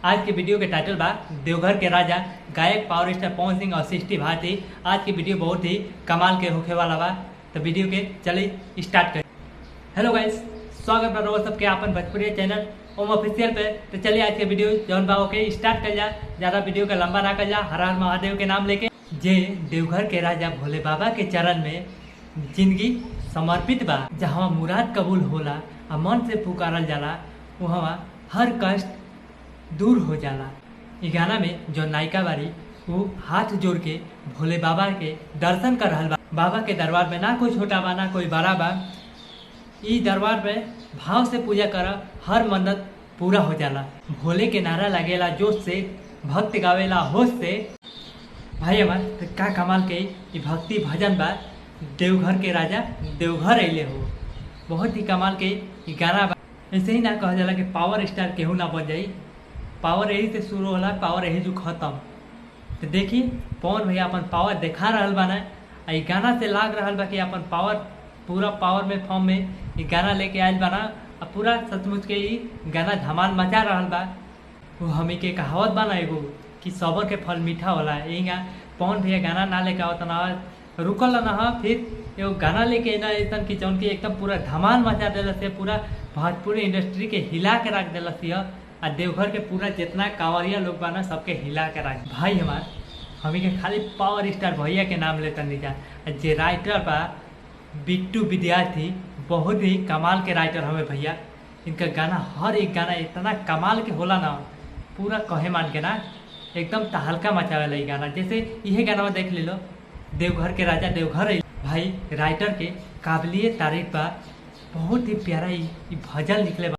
आज के वीडियो के टाइटल बा देवघर के राजा गायक पावर स्टार पवन सिंह और सृष्टि भारती। आज की वीडियो बहुत ही कमाल के होखे वाला बा, तो वीडियो के चलिए स्टार्ट करें। हेलो गाइस, स्वागत बा रउआ सबके आपन भोजपुरी चैनल ओम ऑफिशियल पे। तो चलिए आज के वीडियो जौन बा ओके स्टार्ट कर जा। ज़्यादा वीडियो का लंबा ना कर जा। हर हर महादेव के नाम लेके जे देवघर के राजा भोले बाबा के चरण में जिंदगी समर्पित बा, जहाँ मुराद कबूल होला और मन से पुकारल जाला वहाँ हर कष्ट दूर हो जाला। इ गाना में जो नायिका बारी वो हाथ जोड़ के भोले बाबा के दर्शन कर रहल बा। बाबा के दरबार में ना कोई छोटा बा ना कोई बड़ा बा। इ दरबार में भाव से पूजा कर हर मन्नत पूरा हो जाला। भोले के नारा लगेला जोश से, भक्त गावेला होश से। भाई हमार तो का कमाल के इ भक्ति भजन बा। देवघर के राजा देवघर अइले हो, बहुत ही कमाल के इ गाना बा। ऐसे ही ना कहा जाला कि पावर स्टार केहू ना बन जाई। पावर यही से शुरू होला, पावर यही जो खत्म। तो देखी पवन भैया अपन पावर दिखा रहल बा ना। इ गाना से लाग रहल बा कि अपन पावर पूरा पावर में फॉर्म में इ गाना लेके आयल बा ना। और पूरा सचमुच के इ गाना धमाल मचा रहल बा। वो हमी के कहावत बा ना एगो कि सबर के फल मीठा होला। यही पवन भैया गाना ना लेके आवत ना रुकल ना, फिर एगो गाना लेके ना ऐसा कि जौन की एकदम पूरा धमाल मचा दिलस है। पूरा भोजपुरी इंडस्ट्री के हिला के रख दिलस है। और देवघर के पूरा जितना कांवरिया लोग बा ना सबके हिला के रख। भाई हमार हमी के खाली पावर स्टार भैया के नाम लेता नहीं जा। जे राइटर बा बिट्टू विद्यार्थी, बहुत ही कमाल के राइटर हमें भैया। इनका गाना हर एक गाना इतना कमाल के होला ना, पूरा कहे मान के ना एकदम तहलका मचावेला इ गाना। जैसे यह गाना देख ले लो, देवघर के राजा देवघर अइले। भाई राइटर के काबिलियत तारीफ बा, बहुत ही प्यारा इ भजन निकले बा।